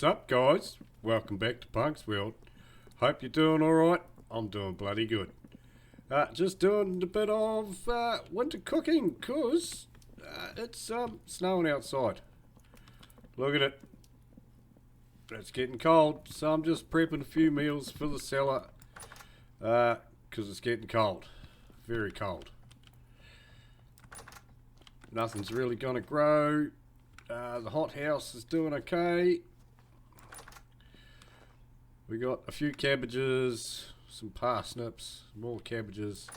up, guys? Welcome back to Punk's World. Hope you're doing alright. I'm doing bloody good. Just doing a bit of winter cooking, because it's snowing outside. Look at it. It's getting cold, so I'm just prepping a few meals for the cellar, because it's getting cold. Very cold. Nothing's really going to grow. The hothouse is doing okay. We got a few cabbages, some parsnips, more cabbages,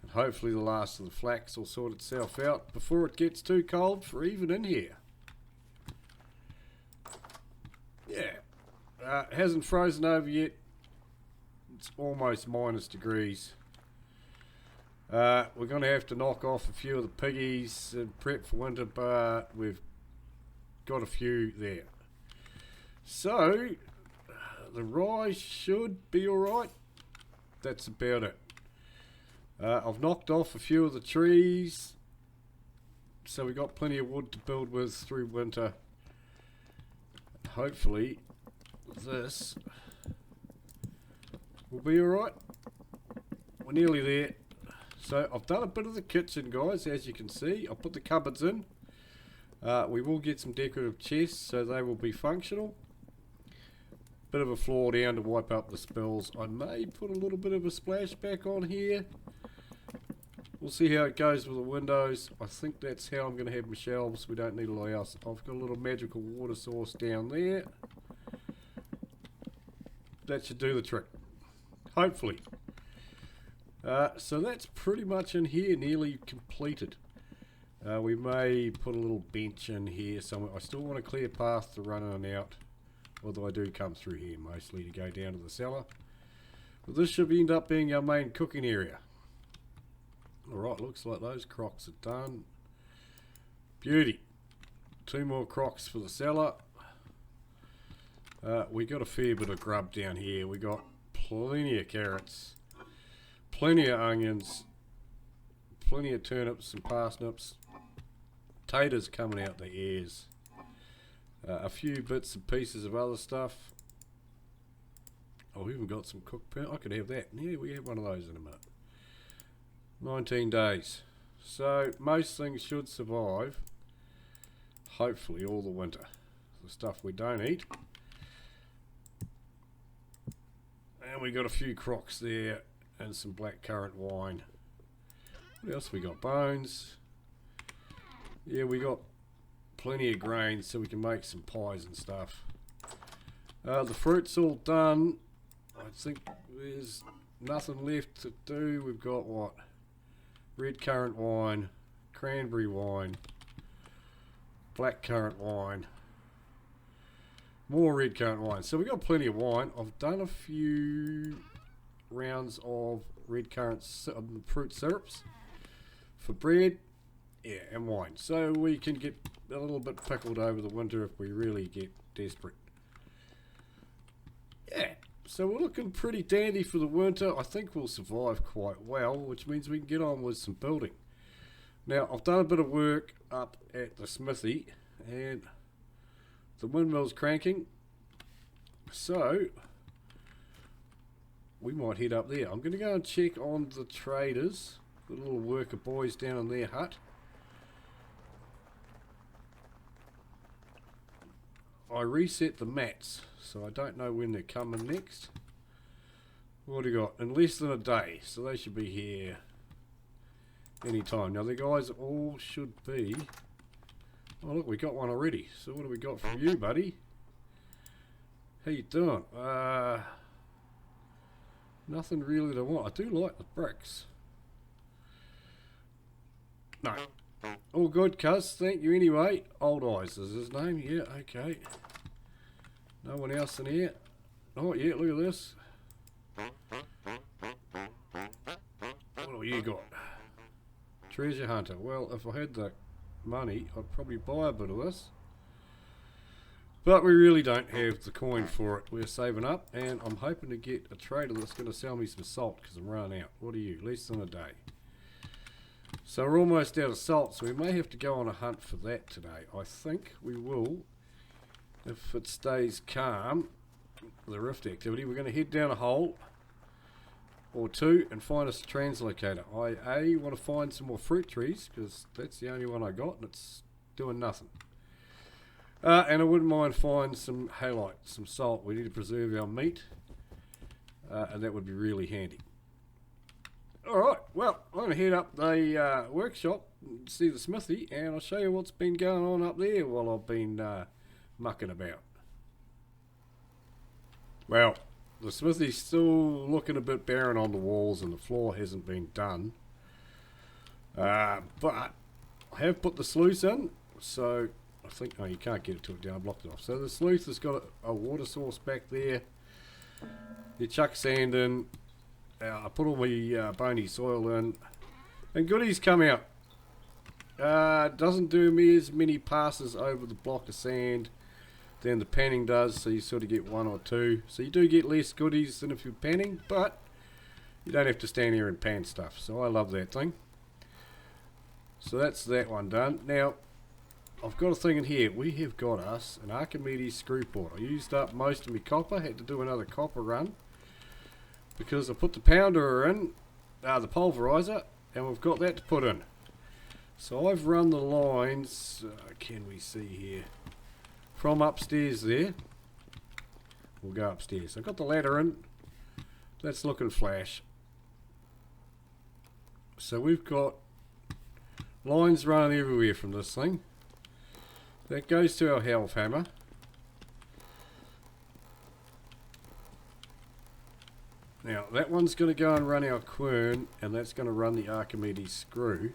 and hopefully the last of the flax will sort itself out before it gets too cold for even in here. Yeah, it hasn't frozen over yet. It's almost -degrees. We're going to have to knock off a few of the piggies and prep for winter, but we've got a few there. So, the rye should be alright. That's about it. I've knocked off a few of the trees, so we've got plenty of wood to build with through winter. Hopefully, this will be alright. We're nearly there. So I've done a bit of the kitchen, guys, as you can see. I'll put the cupboards in. We will get some decorative chests, so they will be functional. Bit of a floor down to wipe up the spills. I may put a little bit of a splashback on here. We'll see how it goes with the windows. I think that's how I'm going to have my shelves. We don't need a lot else. I've got a little magical water source down there. That should do the trick. Hopefully. So that's pretty much in here, nearly completed. We may put a little bench in here somewhere. I still want a clear path to run in and out, although I do come through here mostly to go down to the cellar. But this should end up being our main cooking area. Alright, looks like those crocks are done. Beauty. 2 more crocks for the cellar. We got a fair bit of grub down here. We got plenty of carrots. Plenty of onions, plenty of turnips and parsnips, potatoes coming out the ears, a few bits and pieces of other stuff. Oh, we even got some cooked pearl. I could have that. Yeah, we have one of those in a minute. 19 days. So most things should survive, hopefully, all the winter. The stuff we don't eat. And we got a few crocks there. And some blackcurrant wine. What else we got? Bones. Yeah, we got plenty of grains so we can make some pies and stuff. The fruit's all done. I think there's nothing left to do. We've got what? Red currant wine, cranberry wine, blackcurrant wine, more red currant wine. So we've got plenty of wine. I've done a few rounds of red currant fruit syrups for bread, yeah, and wine, so we can get a little bit pickled over the winter if we really get desperate. Yeah, so we're looking pretty dandy for the winter. I think we'll survive quite well, which means we can get on with some building. Now, I've done a bit of work up at the smithy, and the windmill's cranking, so we might head up there. I'm going to go and check on the traders, the little worker boys down in their hut. I reset the mats, so I don't know when they're coming next. What do we got? In less than a day, so they should be here anytime. Now the guys all should be... Oh look, we got one already. So what do we got from you, buddy? How you doing? Nothing really to want. I do like the bricks. No. All good, cuz. Thank you anyway. Old Eyes is his name. Yeah, okay. No one else in here. Oh, yeah, look at this. What do you got? Treasure Hunter. Well, if I had the money, I'd probably buy a bit of this. But we really don't have the coin for it. We're saving up, and I'm hoping to get a trader that's going to sell me some salt because I'm running out. What are you? Less than a day. So we're almost out of salt, so we may have to go on a hunt for that today. I think we will if it stays calm, the rift activity, we're going to head down a hole or two and find us a translocator. I want to find some more fruit trees because that's the only one I got and it's doing nothing. And I wouldn't mind finding some halite, some salt. We need to preserve our meat, and that would be really handy. Alright, well, I'm going to head up the workshop and see the smithy, and I'll show you what's been going on up there while I've been mucking about. Well, the smithy's still looking a bit barren on the walls and the floor hasn't been done. But I have put the sluice in, so I think, no, you can't get it to it down, I blocked it off. So the sluice has got a water source back there. You chuck sand in. I put all my bony soil in. And goodies come out. Doesn't do me as many passes over the block of sand than the panning does, so you sort of get one or two. So you do get less goodies than if you're panning, but you don't have to stand here and pan stuff. So I love that thing. So that's that one done. Now, I've got a thing in here. We have got us an Archimedes screw port. I used up most of my copper. Had to do another copper run because I put the pounder in, the pulverizer, and we've got that to put in. So I've run the lines, can we see here, from upstairs there. We'll go upstairs. I've got the ladder in. That's looking flash. So we've got lines running everywhere from this thing. That goes to our half hammer. Now that one's going to go and run our quern, and that's going to run the Archimedes screw.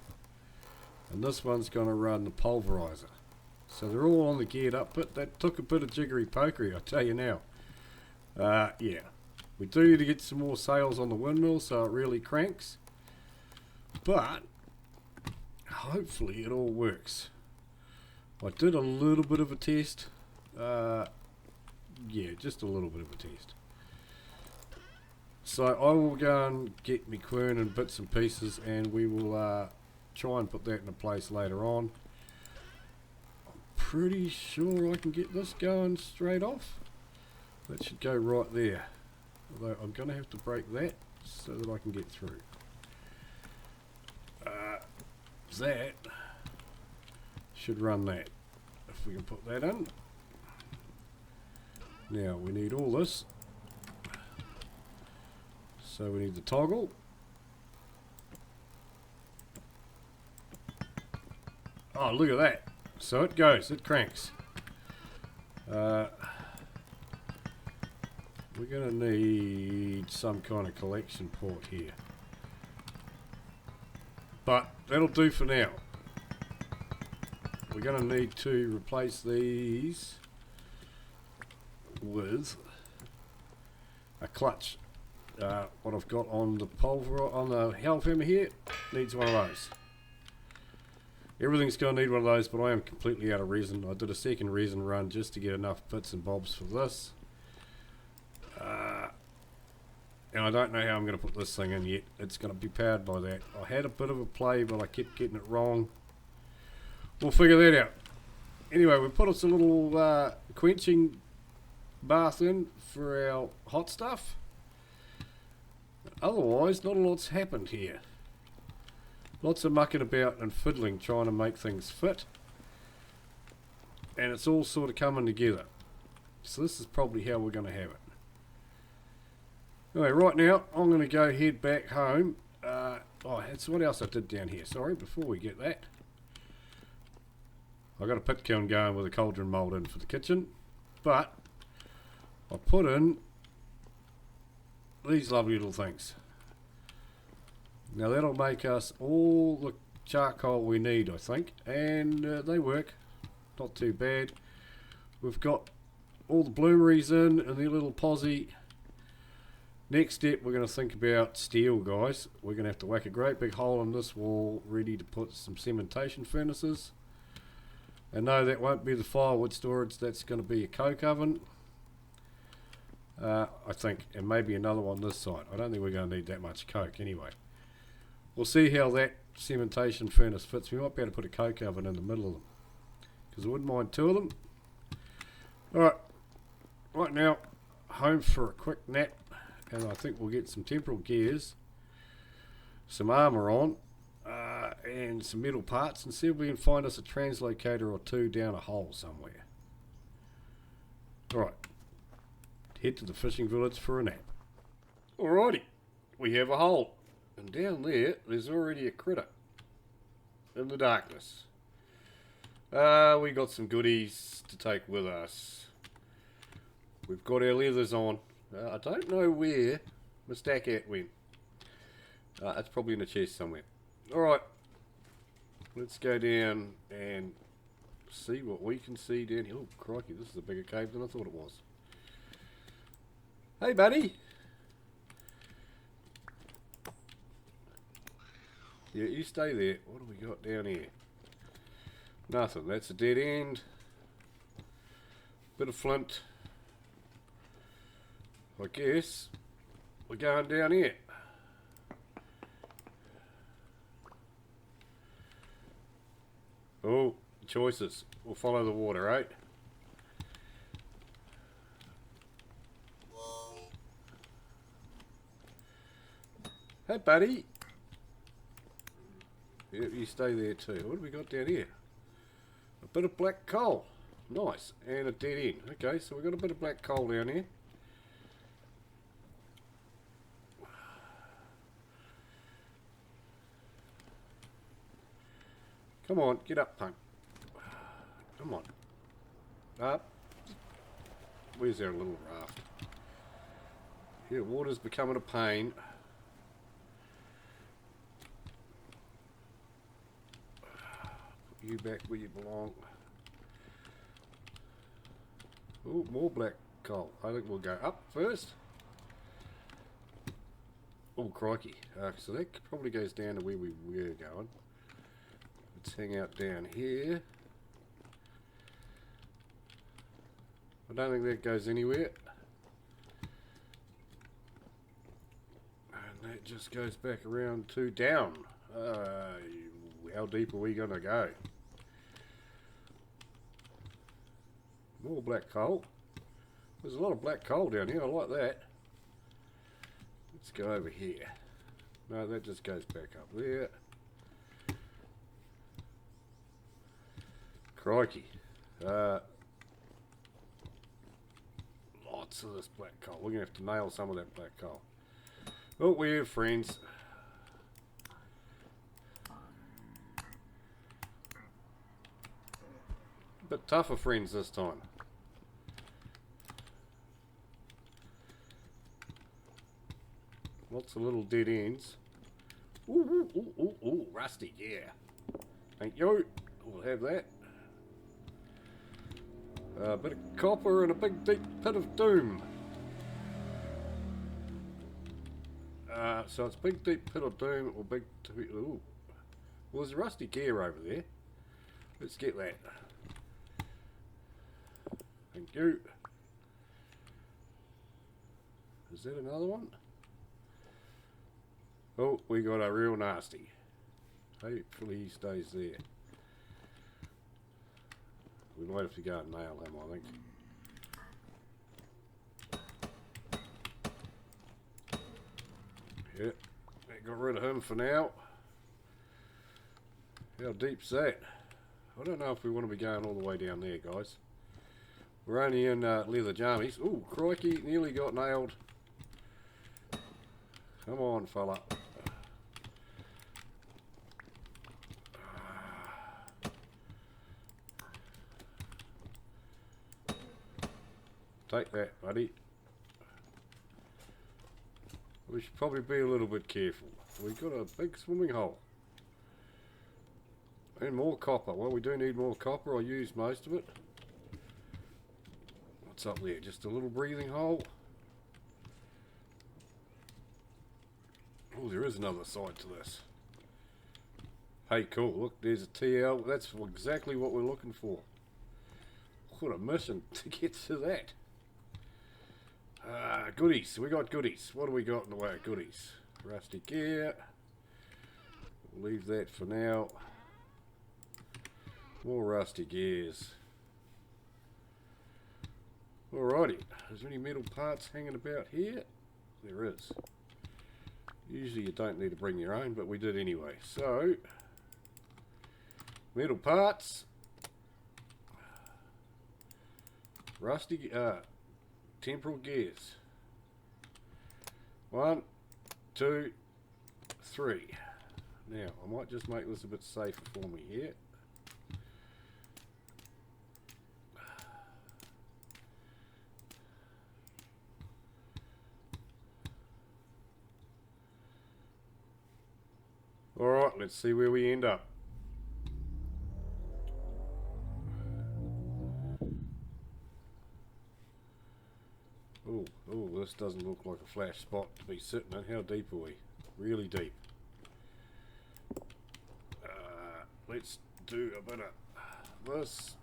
And this one's going to run the pulverizer. So they're all on the geared up bit. That took a bit of jiggery pokery, I tell you now. Yeah. We do need to get some more sails on the windmill so it really cranks. But hopefully it all works. I did a little bit of a test. Yeah, just a little bit of a test. So I will go and get me quern in bits and pieces, and we will try and put that into place later on. I'm pretty sure I can get this going straight off. That should go right there. Although I'm going to have to break that so that I can get through. That should run that. If we can put that in. Now we need all this. So we need the toggle. Oh, look at that. So it goes, it cranks. We're going to need some kind of collection port here. But that'll do for now. We're going to need to replace these with a clutch. What I've got on the on the half hammer here needs one of those. Everything's going to need one of those, but I am completely out of resin. I did a second resin run just to get enough bits and bobs for this. And I don't know how I'm going to put this thing in yet. It's going to be powered by that. I had a bit of a play, but I kept getting it wrong. We'll figure that out. Anyway, we put us a little quenching bath in for our hot stuff. Otherwise, not a lot's happened here. Lots of mucking about and fiddling trying to make things fit. And it's all sort of coming together. So this is probably how we're going to have it. Anyway, right now, I'm going to go head back home. Oh, that's what else I did down here. Sorry, before we get that. I got a pit kiln going with a cauldron mould in for the kitchen. But I put in these lovely little things. Now that'll make us all the charcoal we need, I think, and they work, not too bad. We've got all the bloomeries in and the little posse. Next step, we're going to think about steel, guys. We're going to have to whack a great big hole in this wall, ready to put some cementation furnaces. And no, that won't be the firewood storage, that's going to be a coke oven. I think, and maybe another one this side. I don't think we're going to need that much coke anyway. We'll see how that cementation furnace fits. We might be able to put a coke oven in the middle of them, because I wouldn't mind two of them. Alright, right now, home for a quick nap, and I think we'll get some temporal gears, some armour on, and some metal parts, and see if we can find us a translocator or two down a hole somewhere. Alright, head to the fishing village for a nap. Alrighty, we have a hole, and down there's already a critter in the darkness. We got some goodies to take with us. We've got our leathers on. I don't know where my stack at went. It's probably in the chest somewhere. Alright, let's go down and see what we can see down here. Oh, crikey, this is a bigger cave than I thought it was. Hey, buddy. Yeah, you stay there. What do we got down here? Nothing. That's a dead end. Bit of flint. I guess we're going down here. Oh, choices. We'll follow the water, right? Hey, buddy. Yeah, you stay there too. What have we got down here? A bit of black coal. Nice. And a dead end. Okay, so we've got a bit of black coal down here. Come on, get up, punk. Come on. Up. Where's our little raft? Yeah, water's becoming a pain. Put you back where you belong. Oh, more black coal. I think we'll go up first. Oh, crikey. So that probably goes down to where we were going. Let's hang out down here. I don't think that goes anywhere. And that just goes back around to down. How deep are we going to go? More black coal. There's a lot of black coal down here. I like that. Let's go over here. No, that just goes back up there. Crikey. Lots of this black coal. We're going to have to nail some of that black coal. Oh, we have friends. A bit tougher friends this time. Lots of little dead ends. Ooh, ooh, ooh, ooh, ooh, rusty, yeah. Thank you. We'll have that. A bit of copper and a big deep pit of doom. So it's big deep pit of doom or big... Ooh. Well, there's a rusty gear over there. Let's get that. Thank you. Is that another one? Oh, we got a real nasty. Hopefully he stays there. We might have to go and nail him, I think. Yep, that got rid of him for now. How deep's that? I don't know if we want to be going all the way down there, guys. We're only in leather jammies. Ooh, crikey, nearly got nailed. Come on, fella. Take that, buddy. We should probably be a little bit careful. We've got a big swimming hole. And more copper. Well, we do need more copper. I used most of it. What's up there? Just a little breathing hole. Oh, there is another side to this. Hey, cool. Look, there's a TL. That's exactly what we're looking for. What a mission to get to that. Goodies. We got goodies. What do we got in the way of goodies? Rusty gear. We'll leave that for now. More rusty gears. Alrighty, is there any metal parts hanging about here? There is. Usually you don't need to bring your own, but we did anyway. So, metal parts. Rusty, temporal gears. 1, 2, 3. Now, I might just make this a bit safer for me here. Alright, let's see where we end up. Oh, this doesn't look like a flash spot to be sitting in. How deep are we? Really deep. Let's do a bit of this.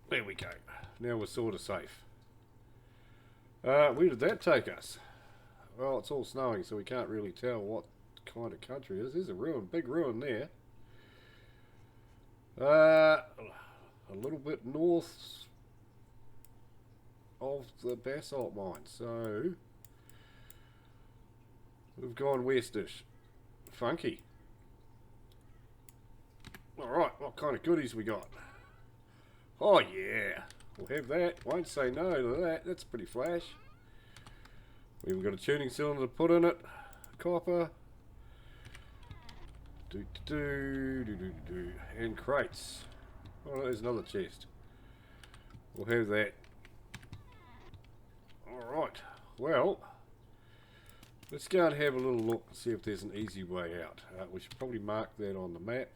There we go. Now we're sort of safe. Where did that take us? Well, it's all snowing, so we can't really tell what kind of country it is. There's a ruin, big ruin there. A little bit north of the basalt mine. So we've gone westish. Funky. Alright, what kind of goodies we got? Oh yeah, we'll have that. Won't say no to that. That's pretty flash. We've got a tuning cylinder to put in it. Copper. And crates. Oh, there's another chest. We'll have that. Alright, well, let's go and have a little look and see if there's an easy way out. We should probably mark that on the map.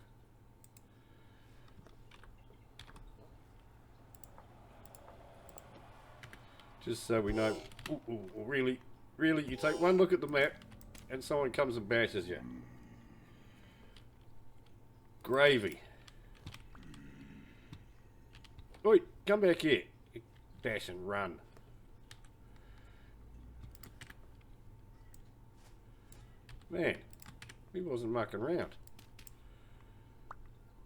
Just so we know. Really, you take one look at the map and someone comes and bashes you. Gravy. Oi, come back here. Dash and run. Man, he wasn't mucking around.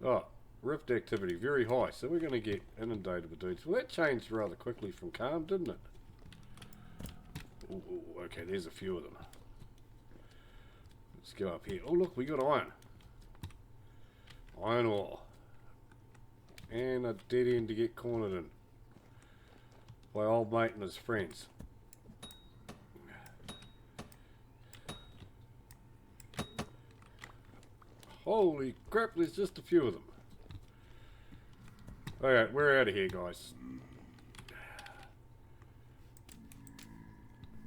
Oh, rift activity, very high. So we're going to get inundated with dudes. Well, that changed rather quickly from calm, didn't it? Ooh, okay, there's a few of them. Let's go up here. Oh, look, we got iron. Iron ore. And a dead end to get cornered in by old mate and his friends. Holy crap, there's just a few of them. Alright, we're out of here, guys.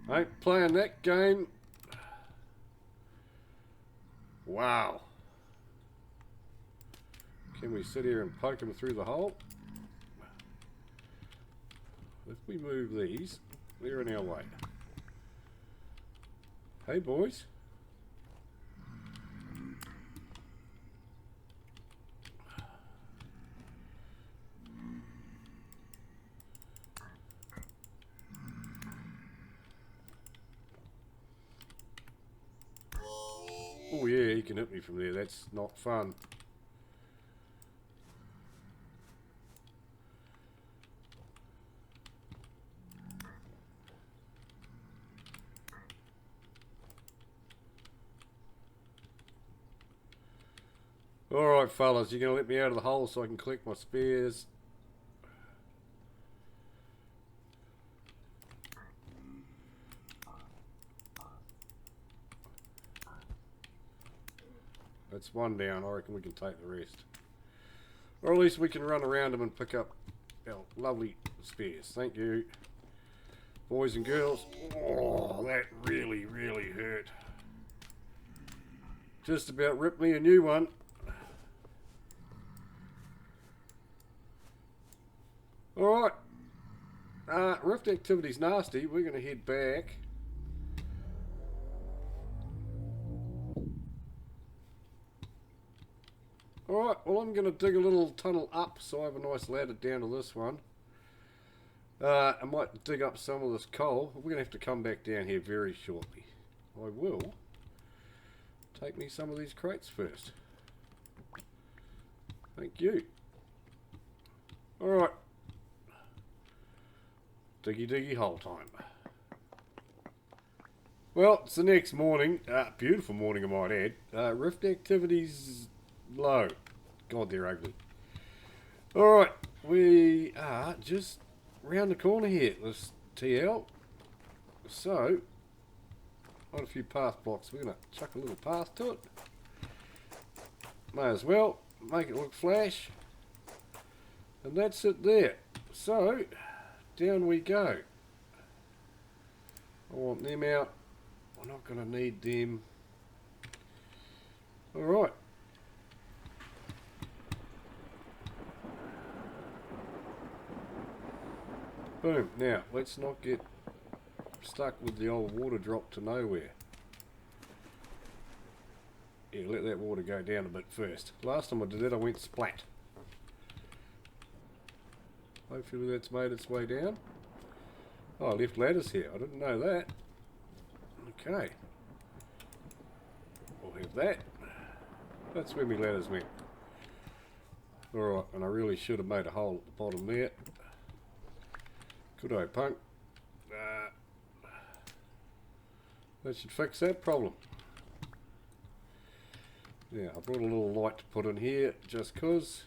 I ain't playing that game. Wow. Can we sit here and poke them through the hole? If we move these, they're in our way. Hey, boys. Oh yeah, he can hit me from there. That's not fun. Alright fellas, you're going to let me out of the hole so I can collect my spares. That's one down. I reckon we can take the rest. Or at least we can run around them and pick up our lovely spares. Thank you. Boys and girls. Oh, that really, really hurt. Just about ripped me a new one. Alright. Rift activity's nasty. We're going to head back. Alright, well I'm going to dig a little tunnel up so I have a nice ladder down to this one. I might dig up some of this coal. We're going to have to come back down here very shortly. I will take me some of these crates first. Thank you. Alright. Diggy hole time. Well, it's the next morning. Beautiful morning, I might add. Rift activity's low. God, they're ugly. Alright, we are just round the corner here. This TL. So, on a few path blocks, we're going to chuck a little path to it. May as well make it look flash. And that's it there. So, down we go. I want them out. We're not going to need them. Alright. Boom. Now, let's not get stuck with the old water drop to nowhere. Yeah, let that water go down a bit first. Last time I did it, I went splat. Hopefully that's made its way down. Oh, I left ladders here. I didn't know that. Okay. We'll have that. That's where my ladders went. Alright, and I really should have made a hole at the bottom there. Good old punk. That should fix that problem. Yeah, I brought a little light to put in here just cause.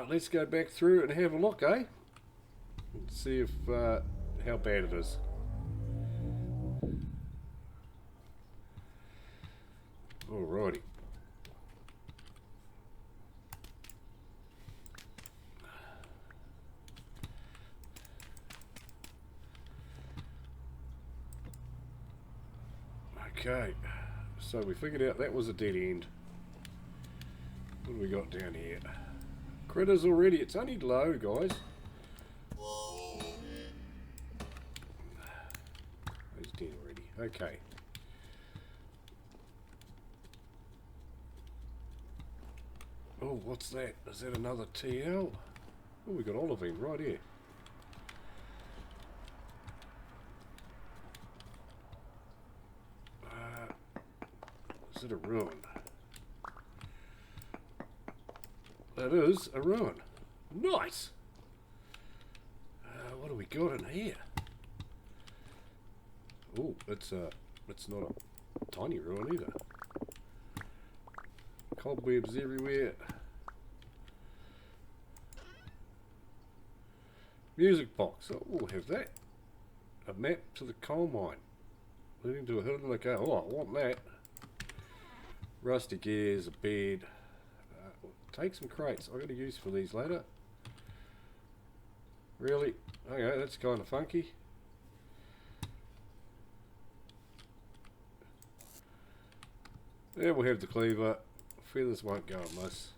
Let's go back through and have a look, eh? And see if how bad it is. Alrighty. Okay, so we figured out that was a dead end. What do we got down here? Critters already. It's only low, guys. He's dead already. Okay. Oh, what's that? Is that another TL? Oh, we got olivine right here. Is it a ruin? That is a ruin. Nice! What do we got in here? Oh, it's not a tiny ruin either. Cobwebs everywhere. Music box. Oh, we'll have that. A map to the coal mine. Leading to a hidden location. Oh, I want that. Rusty gears, a bed. Take some crates. I've got a use for these later. Really? Okay, that's kind of funky. There we'll have the cleaver. Feathers won't go on this.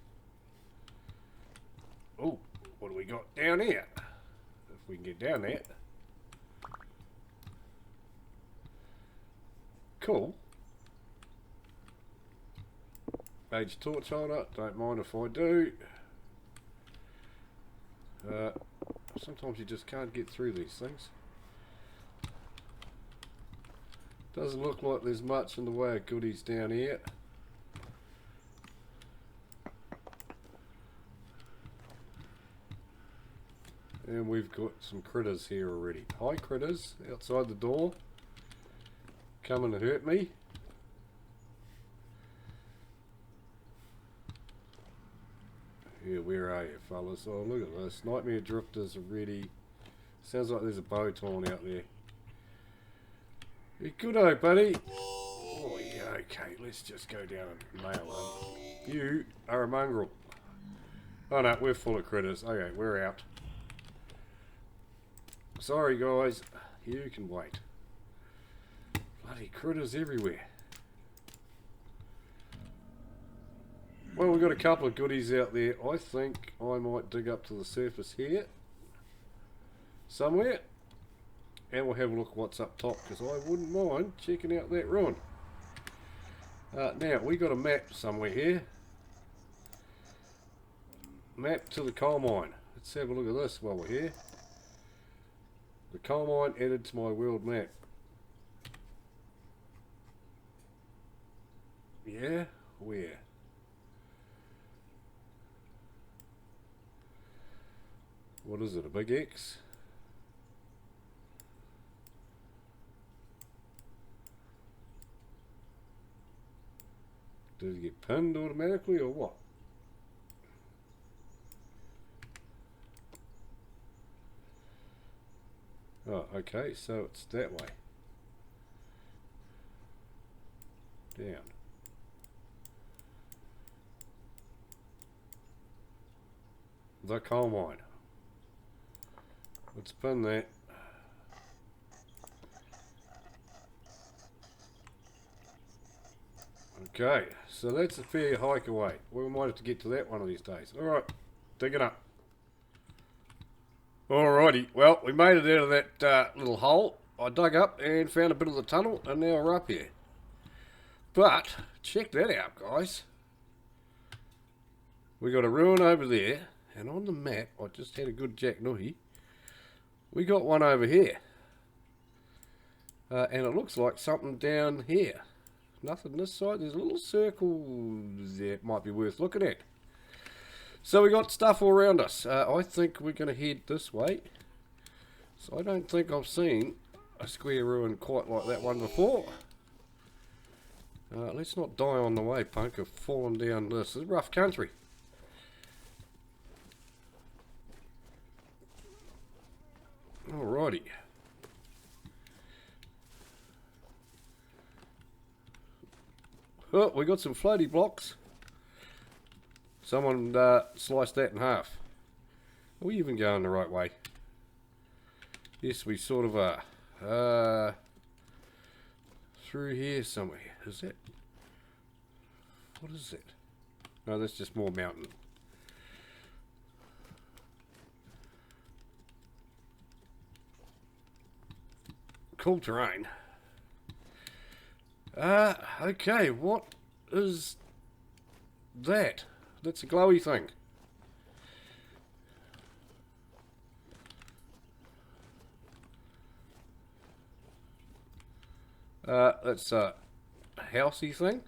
Oh, what do we got down here? If we can get down there. Cool. Age torch holder, don't mind if I do. Sometimes you just can't get through these things. Doesn't look like there's much in the way of goodies down here. And we've got some critters here already. Hi critters, outside the door. Coming to hurt me. Yeah, where are you, fellas? Oh, look at this. Nightmare drifters are ready. Sounds like there's a bow torn out there. You good, oh, buddy? Oh, yeah, okay. Let's just go down and nail him. You are a mongrel. Oh, no, we're full of critters. Okay, we're out. Sorry, guys. You can wait. Bloody critters everywhere. Well, we've got a couple of goodies out there. I think I might dig up to the surface here. Somewhere. And we'll have a look what's up top, because I wouldn't mind checking out that ruin. Now, we got a map somewhere here. Map to the coal mine. Let's have a look at this while we're here. The coal mine added to my world map. Yeah? Where? What is it, a big X? Did it get pinned automatically or what? Oh, okay, so it's that way. Down. The coal mine. Let's pin that. Okay, so that's a fair hike away. We might have to get to that one of these days. Alright, dig it up. Alrighty, well, we made it out of that little hole. I dug up and found a bit of the tunnel, and now we're up here. But, check that out, guys. We got a ruin over there, and on the map, I just had a good jack nuhi. We got one over here. And it looks like something down here. Nothing this side. There's a little circle there. It might be worth looking at. So we got stuff all around us. I think we're going to head this way. So I don't think I've seen a square ruin quite like that one before. Let's not die on the way, punk. I've fallen down this. This is rough country. Alrighty. Oh, we got some floaty blocks. Someone sliced that in half. Are we even going the right way? Yes, we sort of are. Through here somewhere. Is that? What is that? No, that's just more mountain. Cool terrain. Okay, what is that? That's a glowy thing. That's a housey thing.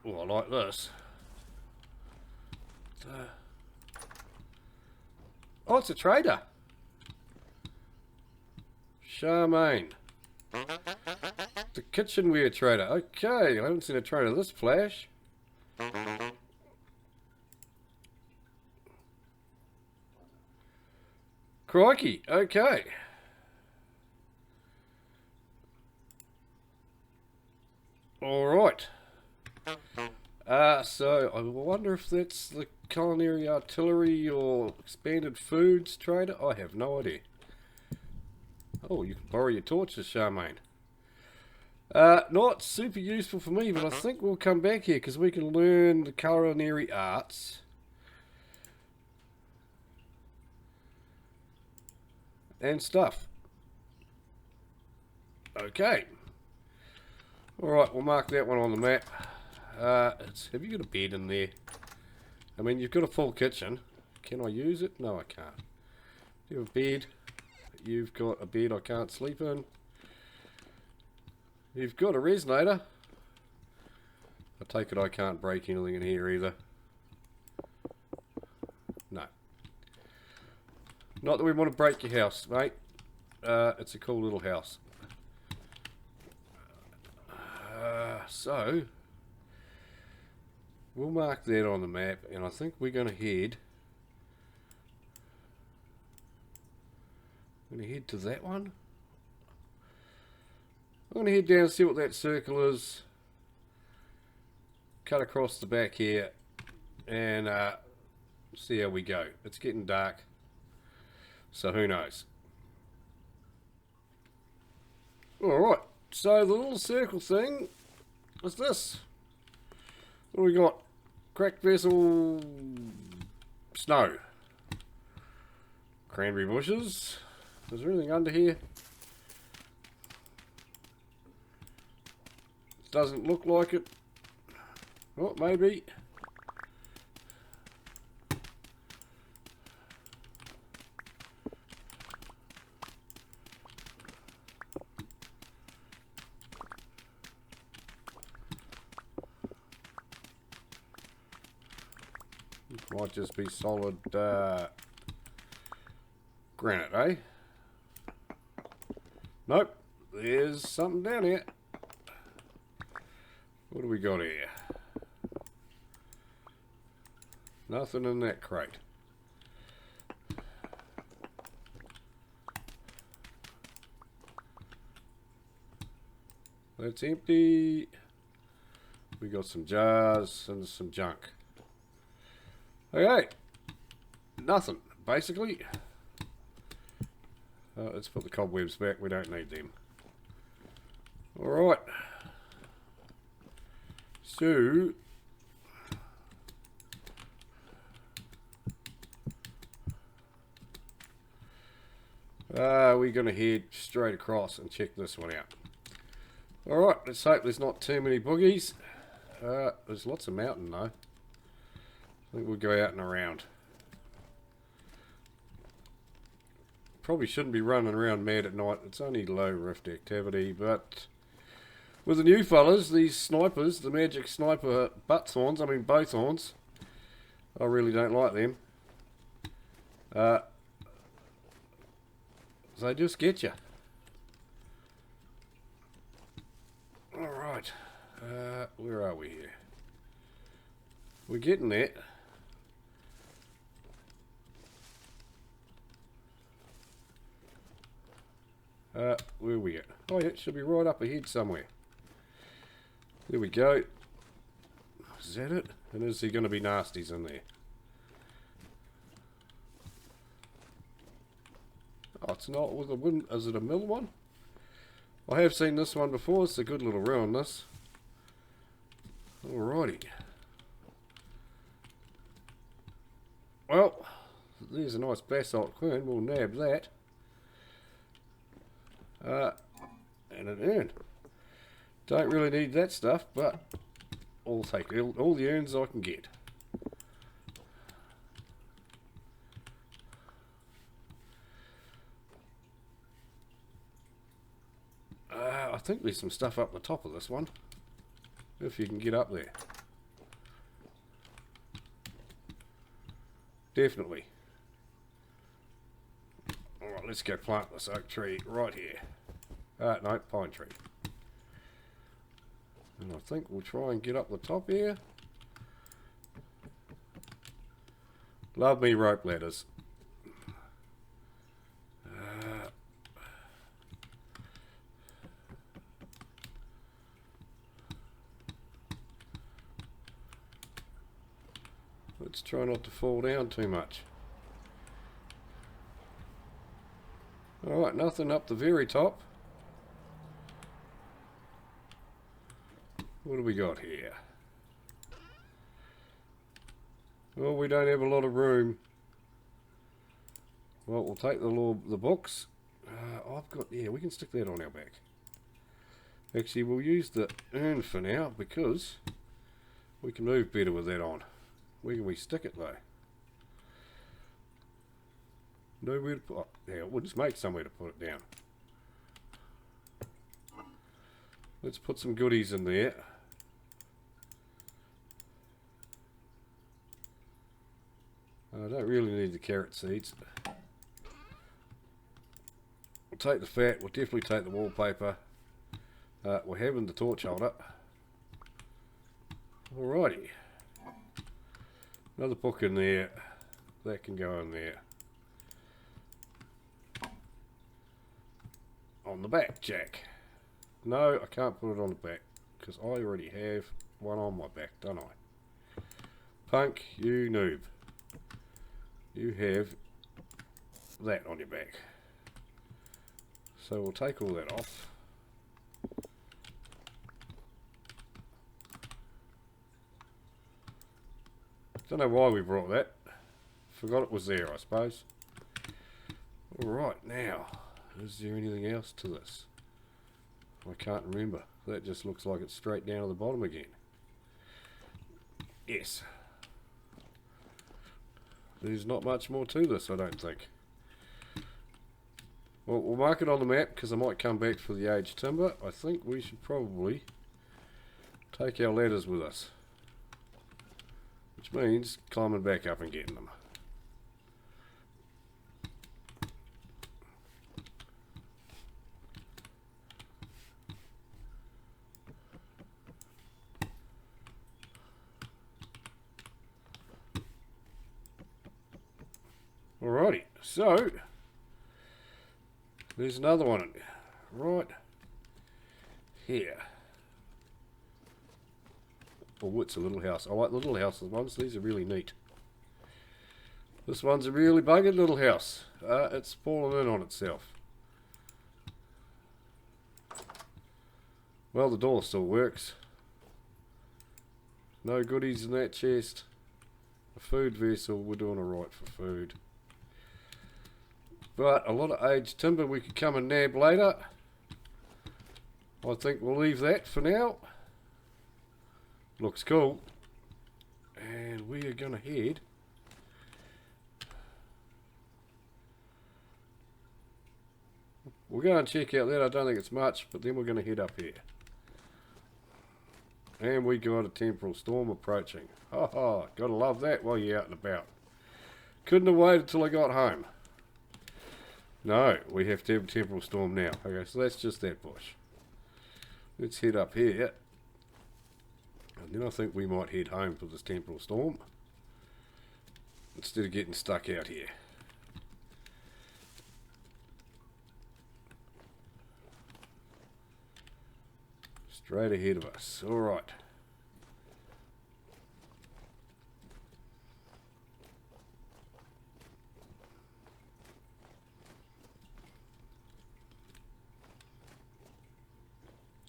Oh, I like this. Oh, it's a trader. Charmaine. The kitchenware trader. Okay, I haven't seen a trader this flash. Crikey, okay. Alright. So I wonder if that's the culinary artillery or expanded foods trader. I have no idea. Oh, you can borrow your torches, Charmaine. Not super useful for me, but I think we'll come back here because we can learn the culinary arts. And stuff. Okay. Alright, we'll mark that one on the map. Have you got a bed in there? I mean, you've got a full kitchen. Can I use it? No, I can't. You have a bed. You've got a bed I can't sleep in. You've got a resonator. I take it I can't break anything in here either. No. Not that we want to break your house, mate. It's a cool little house. So we'll mark that on the map, and I think we're going to head. I'm going to head to that one. I'm going to head down and see what that circle is. Cut across the back here and see how we go. It's getting dark, so who knows. Alright, so the little circle thing is this. What do we got? Cracked vessel, snow, cranberry bushes. Is there anything under here? Doesn't look like it. Oh, maybe. Might just be solid granite, eh? Nope. There's something down here. What do we got here? Nothing in that crate. That's empty. We got some jars and some junk. Okay. Nothing, basically. Let's put the cobwebs back. We don't need them. Alright. So, we're going to head straight across and check this one out. Alright, let's hope there's not too many boogies. There's lots of mountain though. I think we'll go out and around. Probably shouldn't be running around mad at night. It's only low rift activity, but with the new fellas, these snipers, the magic sniper butt thorns, I mean both horns, I really don't like them. They just get you. Alright, where are we here? We're getting there. Where are we at? Oh yeah, it should be right up ahead somewhere. There we go. Is that it? And is there going to be nasties in there? Oh, it's not with a wind. Is it a mill one? I have seen this one before. It's a good little round, this. Alrighty. Well, there's a nice basalt quern. We'll nab that. And an urn. Don't really need that stuff, but I'll take all the urns I can get. I think there's some stuff up the top of this one, if you can get up there. Definitely. Alright, let's go plant this oak tree right here. No, pine tree. And I think we'll try and get up the top here. Love me rope ladders. Let's try not to fall down too much. Alright, nothing up the very top. What do we got here? Well, we don't have a lot of room. Well, we'll take the books. I've got, yeah, we can stick that on our back. Actually, we'll use the urn for now because we can move better with that on. Where can we stick it though? Nowhere to put. Oh, yeah, we'll just make somewhere to put it down. Let's put some goodies in there. I don't really need the carrot seeds. We'll take the fat. We'll definitely take the wallpaper. We're having the torch holder. Alrighty. Another book in there. That can go in there. On the back, Jack. No, I can't put it on the back because I already have one on my back, don't I? Punk, you noob. You have that on your back. So we'll take all that off. Don't know why we brought that. Forgot it was there, I suppose. Alright, now, is there anything else to this? I can't remember. That just looks like it's straight down to the bottom again. Yes. There's not much more to this, I don't think. Well, we'll mark it on the map because I might come back for the aged timber. I think we should probably take our ladders with us. Which means climbing back up and getting them. Alrighty, so there's another one right here. Oh, it's a little house. I like the little house ones. These are really neat. This one's a really buggered little house. It's fallen in on itself. Well, the door still works. No goodies in that chest. A food vessel. We're doing alright for food. But a lot of aged timber we could come and nab later. I think we'll leave that for now. Looks cool. And we are going to head we'll go and check out that. I don't think it's much, but then we're going to head up here. And we got a temporal storm approaching. Ha ha, gotta love that while you're out and about. Couldn't have waited till I got home. No, we have to have a temporal storm now. Okay, so that's just that bush. Let's head up here. And then I think we might head home for this temporal storm. Instead of getting stuck out here. Straight ahead of us. Alright.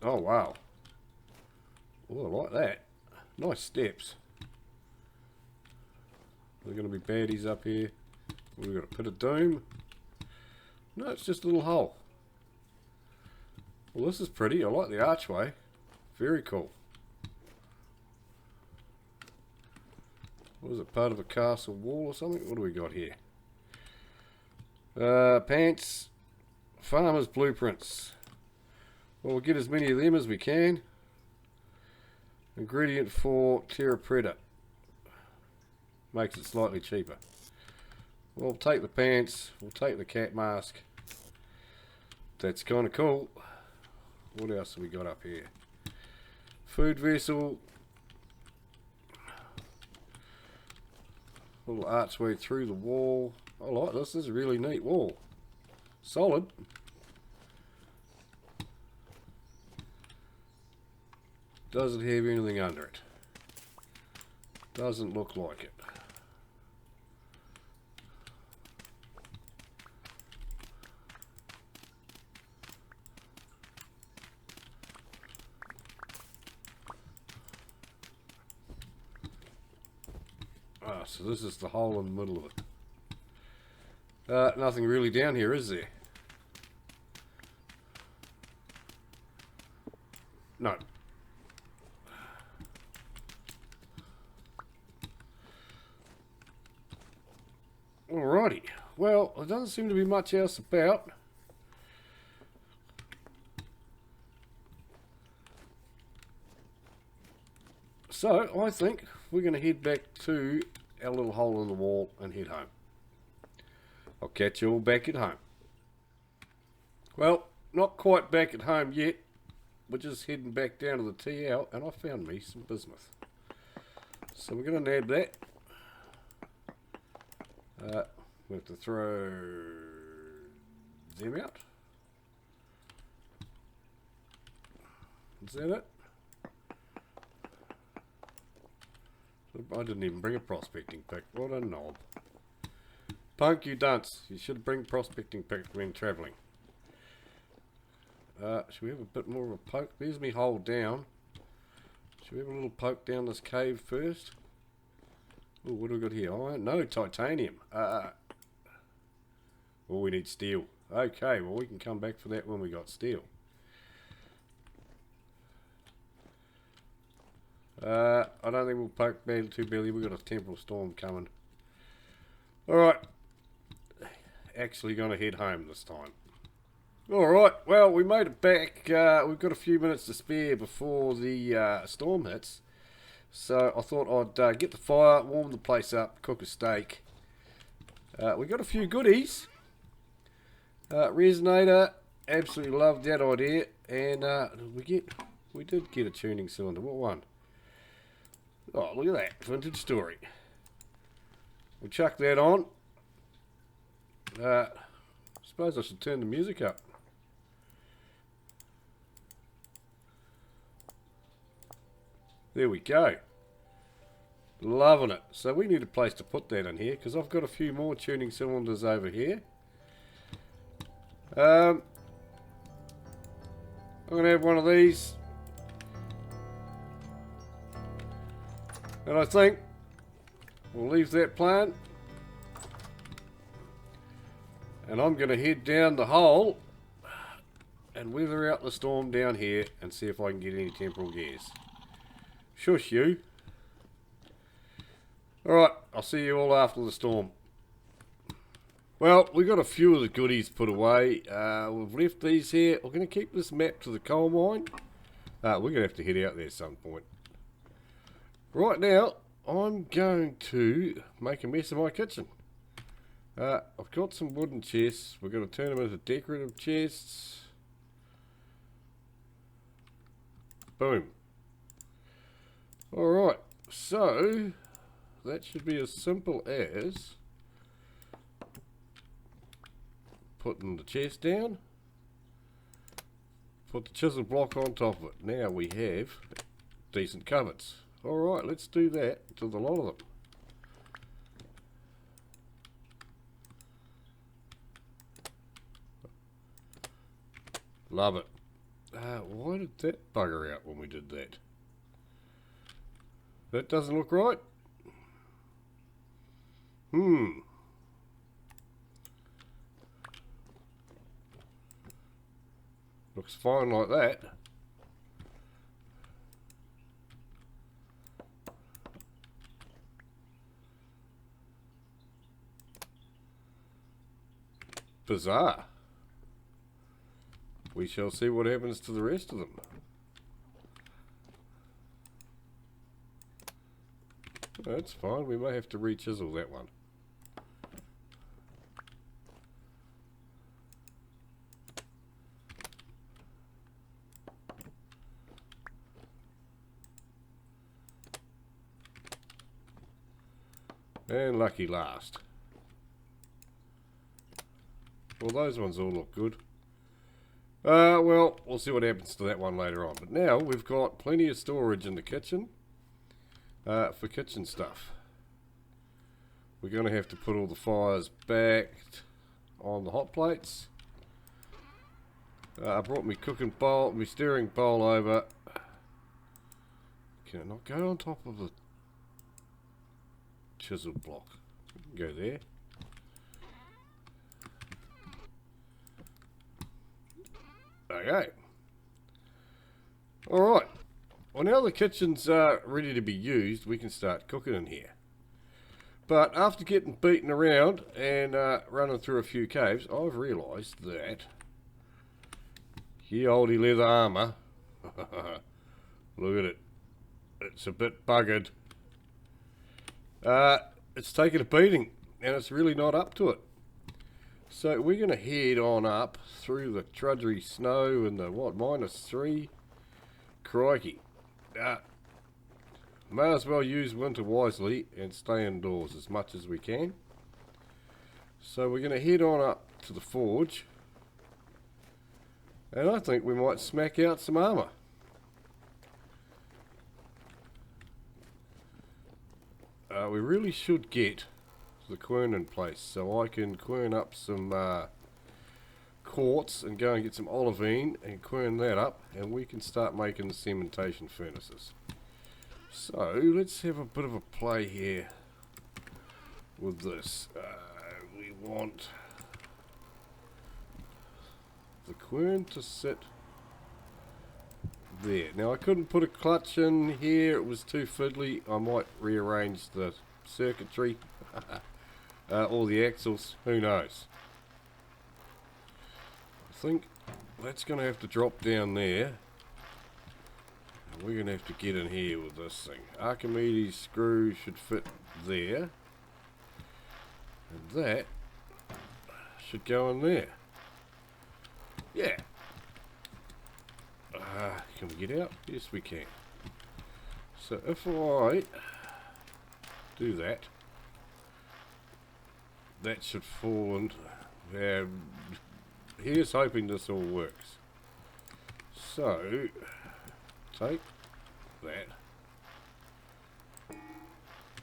Oh wow. Oh, I like that. Nice steps. We're going to be baddies up here. We've got a pit of doom. No, it's just a little hole. Well, this is pretty. I like the archway. Very cool. What is it? Part of a castle wall or something? What do we got here? Pants. Farmer's blueprints. Well, we'll get as many of them as we can. Ingredient for Terra Preta. Makes it slightly cheaper. We'll take the pants. We'll take the cat mask. That's kind of cool. What else have we got up here? Food vessel. Little archway through the wall. I like this. This is a really neat wall. Solid. Doesn't have anything under it. Doesn't look like it. Ah, so this is the hole in the middle of it. Nothing really down here, is there? No. Alrighty, well, there doesn't seem to be much else about. So, I think we're going to head back to our little hole in the wall and head home. I'll catch you all back at home. Well, not quite back at home yet. We're just heading back down to the TL and I found me some bismuth. So we're going to nab that. We have to throw them out. Is that it? I didn't even bring a prospecting pick. What a knob. Punk, you dunce. You should bring prospecting pick when travelling. Should we have a bit more of a poke? There's me hole down. Should we have a little poke down this cave first? Ooh, what do we got here? Iron? No, titanium. Oh, we need steel. Okay, well we can come back for that when we got steel. I don't think we'll poke badly too badly. We've got a temporal storm coming. Alright. Actually going to head home this time. Alright, well, we made it back. We've got a few minutes to spare before the storm hits. So I thought I'd get the fire, warm the place up, cook a steak. We got a few goodies. Resonator, absolutely loved that idea. And we did get a tuning cylinder. What one? Oh, look at that. Vintage story. We'll chuck that on. Suppose I should turn the music up. There we go. Loving it. So we need a place to put that in here, because I've got a few more tuning cylinders over here. I'm going to have one of these. And I think we'll leave that playing. And I'm going to head down the hole and weather out the storm down here and see if I can get any temporal gas. Shush you. Alright, I'll see you all after the storm. Well, we got a few of the goodies put away. We've left these here. We're going to keep this map to the coal mine. We're going to have to head out there at some point. Right now, I'm going to make a mess of my kitchen. I've got some wooden chests. We're going to turn them into decorative chests. Boom. Alright, so that should be as simple as putting the chest down, put the chisel block on top of it. Now we have decent cupboards. Alright, let's do that to the lot of them. Love it. Why did that bugger out when we did that? That doesn't look right. Looks fine like that. Bizarre. We shall see what happens to the rest of them. That's fine. We may have to re-chisel that one. And lucky last. Well, those ones all look good. Well, we'll see what happens to that one later on. But now we've got plenty of storage in the kitchen for kitchen stuff. We're going to have to put all the fires back on the hot plates. I brought my cooking bowl, my stirring bowl over. Can it not go on top of the chisel block? Go there. Okay. Alright. Well, now the kitchen's ready to be used, we can start cooking in here. But after getting beaten around and running through a few caves, I've realised that ye olde leather armour, look at it, it's a bit buggered. It's taken a beating and it's really not up to it. So we're going to head on up through the trudgery snow and the, what, -3? Crikey. May as well use winter wisely and stay indoors as much as we can. So we're going to head on up to the forge. And I think we might smack out some armour. We really should get the quern in place so I can quern up some quartz and go and get some olivine and quern that up, and we can start making the cementation furnaces. So let's have a bit of a play here with this. We want the quern to sit there. Now I couldn't put a clutch in here, it was too fiddly. I might rearrange the circuitry or the axles, who knows. I think that's going to have to drop down there. And we're going to have to get in here with this thing. Archimedes screw should fit there. And that should go in there. Yeah. Can we get out? Yes, we can. So if I do that, that should fall into there. Here's hoping this all works. So take that.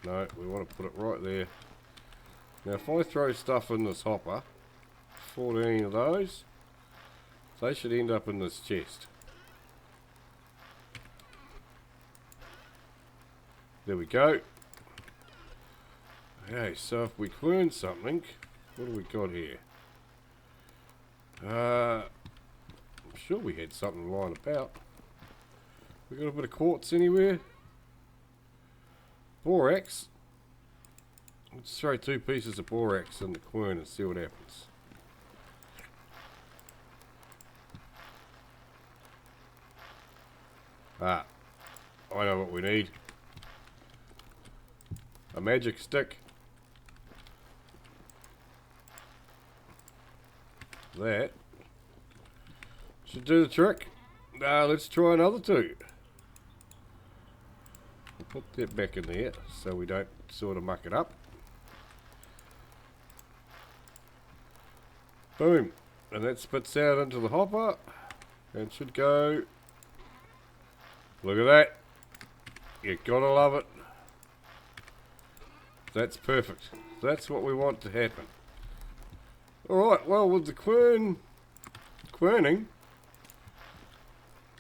No, we want to put it right there. Now if I throw stuff in this hopper, 14 of those, they should end up in this chest. There we go. Okay, so if we quern something, what do we got here? I'm sure we had something lying about. We got a bit of quartz anywhere? Borax. Let's throw 2 pieces of borax in the quern and see what happens. I know what we need. A magic stick. That should do the trick. Let's try another 2. We'll put that back in there so we don't sort of muck it up. Boom. And that spits out into the hopper and should go. Look at that. You gotta love it. That's perfect. That's what we want to happen. Alright, well with the querning,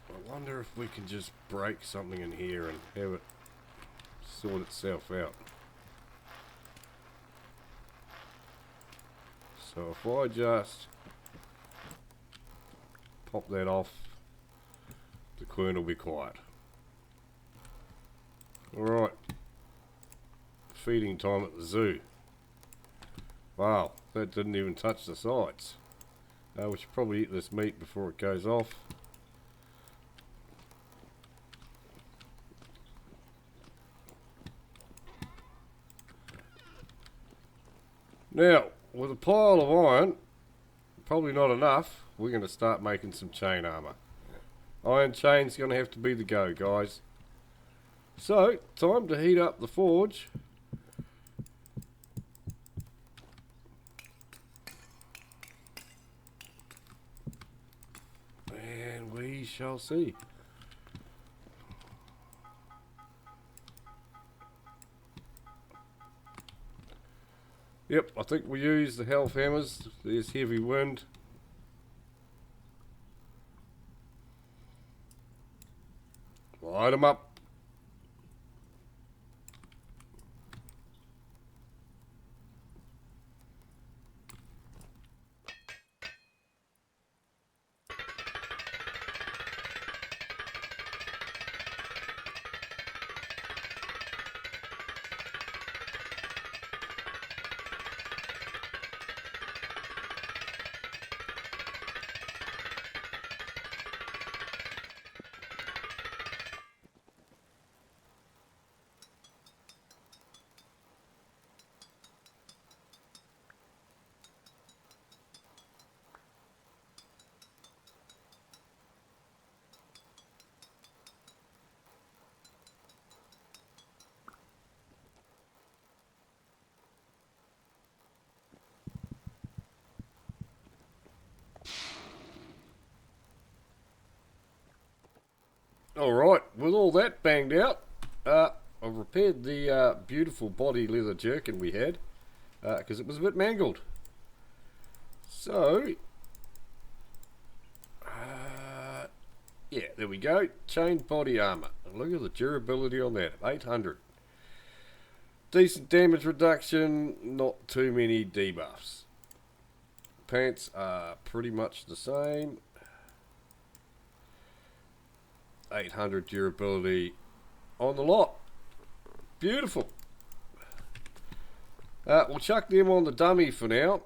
I wonder if we can just break something in here and have it sort itself out. So if I just pop that off, the quern will be quiet. Alright. Feeding time at the zoo. Wow, that didn't even touch the sides. We should probably eat this meat before it goes off. Now, with a pile of iron, probably not enough, we're going to start making some chain armour. Iron chain's going to have to be the go, guys. So, time to heat up the forge. And we shall see. Yep, I think we use the health hammers. There's heavy wind. Light them up. Alright, with all that banged out, I've repaired the beautiful body leather jerkin we had, because it was a bit mangled. So, yeah, there we go, chained body armour. Look at the durability on that, 800. Decent damage reduction, not too many debuffs. Pants are pretty much the same. 800 durability on the lot. Beautiful. We'll chuck them on the dummy for now,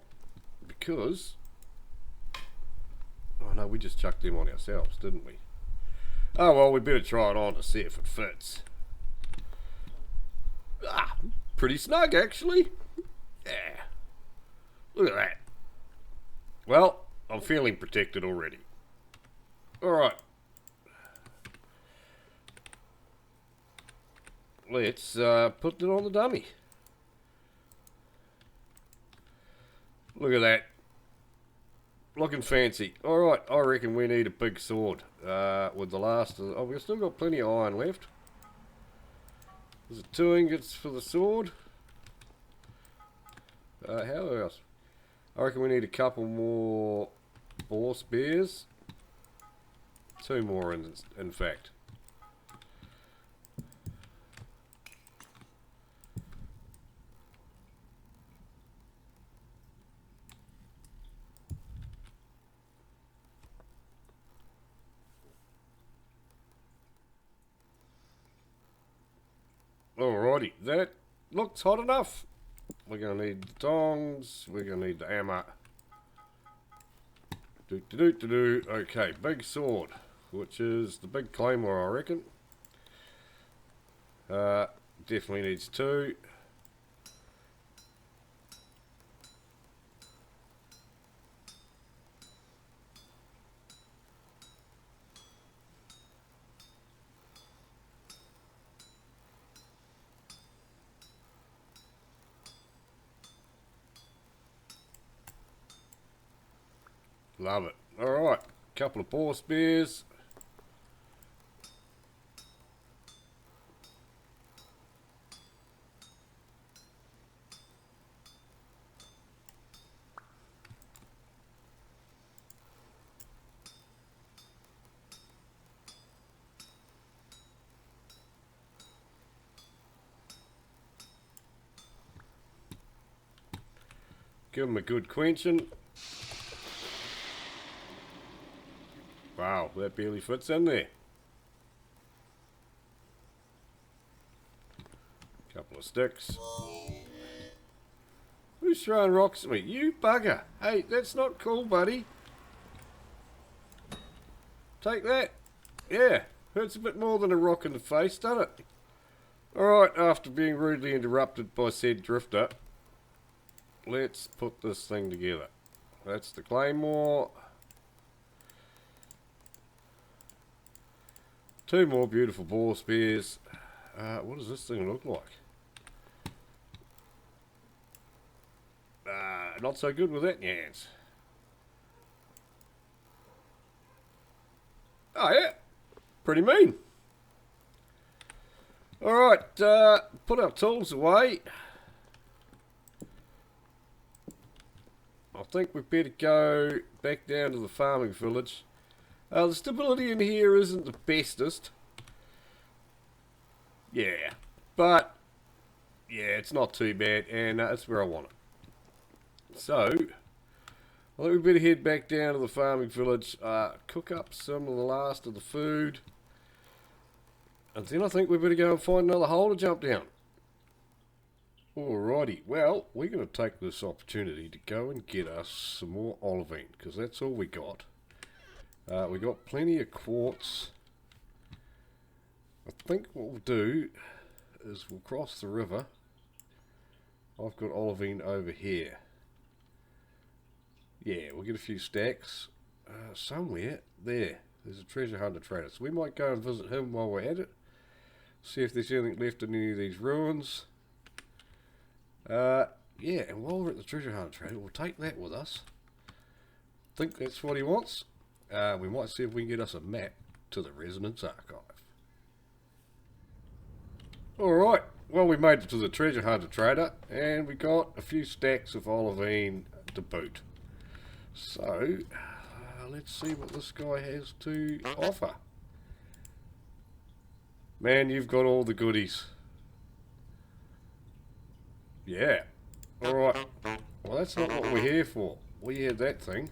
because... Oh no, we just chucked them on ourselves, didn't we? Oh well, we better try it on to see if it fits. Ah, pretty snug actually. Yeah. Look at that. Well, I'm feeling protected already. Alright. Let's put it on the dummy. Look at that. Looking fancy. Alright, I reckon we need a big sword. With the last of the... Oh, we've still got plenty of iron left. Is it 2 ingots for the sword? How else? I reckon we need a couple more boar spears. 2 more in fact. Alrighty, that looks hot enough. We're going to need the tongs, we're going to need the hammer. Okay, big sword, which is the big claymore, I reckon. Definitely needs 2. Love it. Alright, couple of boar spears. Give them a good quenching. Wow, that barely fits in there. Couple of sticks. Who's throwing rocks at me? You bugger! Hey, that's not cool, buddy. Take that. Yeah, hurts a bit more than a rock in the face, doesn't it? Alright, after being rudely interrupted by said drifter, let's put this thing together. That's the claymore. 2 more beautiful boar spears. What does this thing look like? Not so good with that in your hands. Oh yeah, pretty mean. Alright, put our tools away. I think we'd better go back down to the farming village. The stability in here isn't the bestest. Yeah, but yeah, it's not too bad, and that's where I want it. So, I think we better head back down to the farming village, cook up some of the last of the food, and then I think we better go and find another hole to jump down. Alrighty, well, we're going to take this opportunity to go and get us some more olivine, because that's all we got. We got plenty of quartz. I think what we'll do is we'll cross the river. I've got olivine over here. Yeah, we'll get a few stacks. Somewhere there, there's a treasure hunter trader. So we might go and visit him while we're at it. See if there's anything left in any of these ruins. Yeah, and while we're at the treasure hunter trader, we'll take that with us. Think that's what he wants. We might see if we can get us a map to the Resonance Archive. Alright, well we made it to the treasure hunter trader and we got a few stacks of olivine to boot. So, let's see what this guy has to offer. Man, you've got all the goodies. Yeah. Alright. Well, that's not what we're here for. We had that thing.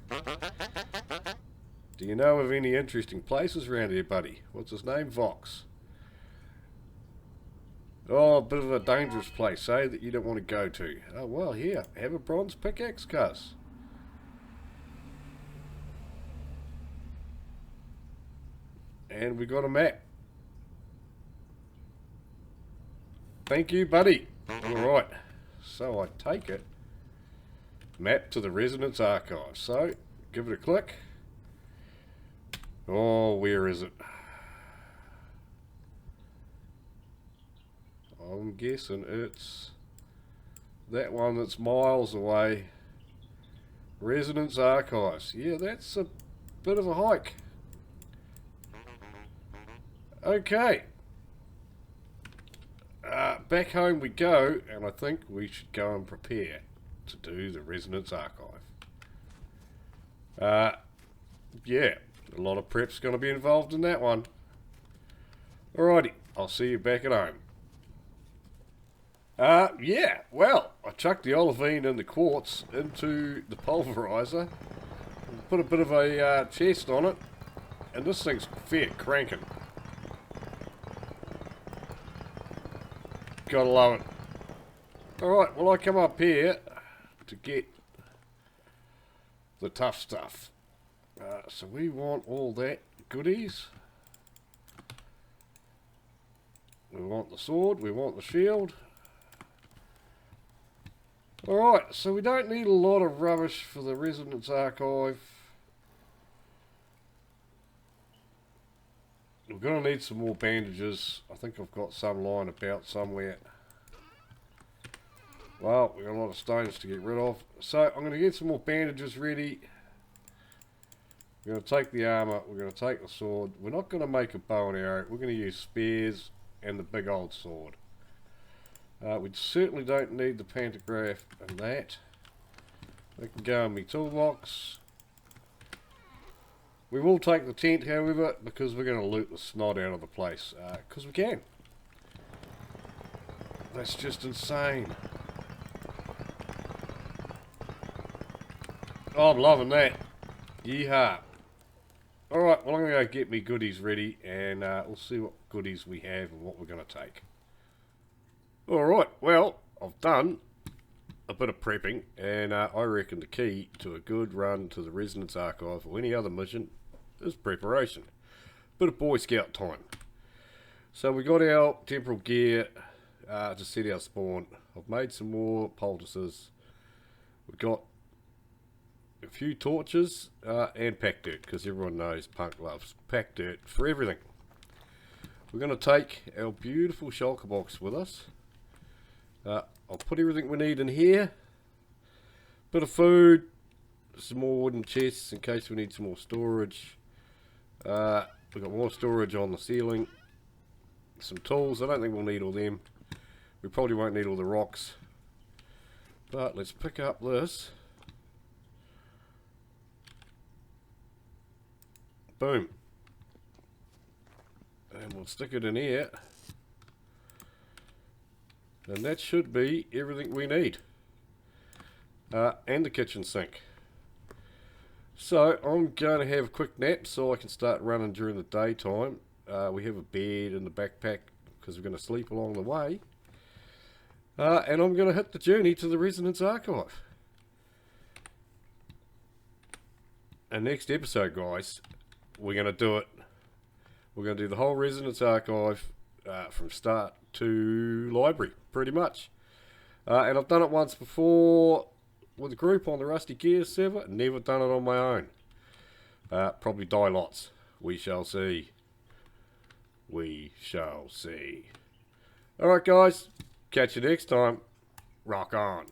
Do you know of any interesting places around here, buddy? What's his name? Vox. Oh, a bit of a dangerous place, eh, that you don't want to go to. Oh, well, here, have a bronze pickaxe, cuz. And we got a map. Thank you, buddy. Alright, so I take it. Map to the Resonance Archive. So, give it a click. Oh, where is it? I'm guessing it's that one that's miles away. Resonance Archives. Yeah, that's a bit of a hike. Okay. Back home we go, and I think we should go and prepare to do the Resonance Archive. Yeah, a lot of prep's going to be involved in that one. Alrighty, I'll see you back at home. Yeah, well, I chucked the olivine and the quartz into the pulverizer, put a bit of a chest on it, and this thing's fair cranking. Gotta love it. Alright, well I come up here to get the tough stuff. So we want all that goodies. We want the sword, we want the shield. Alright, so we don't need a lot of rubbish for the Resonance Archive. We're going to need some more bandages. I think I've got some lying about somewhere. Well, we've got a lot of stones to get rid of. So I'm going to get some more bandages ready. We're going to take the armour. We're going to take the sword. We're not going to make a bow and arrow. We're going to use spears and the big old sword. We certainly don't need the pantograph and that. They can go in my toolbox. We will take the tent, however, because we're going to loot the snot out of the place. Because we can. That's just insane. Oh, I'm loving that. Yeehaw. Alright, well I'm going to go get me goodies ready, and we'll see what goodies we have and what we're going to take. Alright, well, I've done a bit of prepping, and I reckon the key to a good run to the Resonance Archive or any other mission is preparation. Bit of Boy Scout time. So we got our temporal gear to set our spawn. I've made some more poultices. We've got a few torches and pack dirt, because everyone knows Punk loves pack dirt for everything. We're going to take our beautiful shulker box with us. I'll put everything we need in here. Bit of food, some more wooden chests in case we need some more storage. We've got more storage on the ceiling. Some tools, I don't think we'll need all them. We probably won't need all the rocks. But let's pick up this. Boom. And we'll stick it in here. And that should be everything we need. And the kitchen sink. So I'm going to have a quick nap so I can start running during the daytime. We have a bed in the backpack because we're going to sleep along the way. And I'm going to hit the journey to the Resonance Archive. And next episode, guys, we're going to do it. We're going to do the whole Resonance Archive from start to library, pretty much. And I've done it once before with a group on the Rusty Gears server. Never done it on my own. Probably die lots. We shall see. We shall see. Alright guys, catch you next time. Rock on.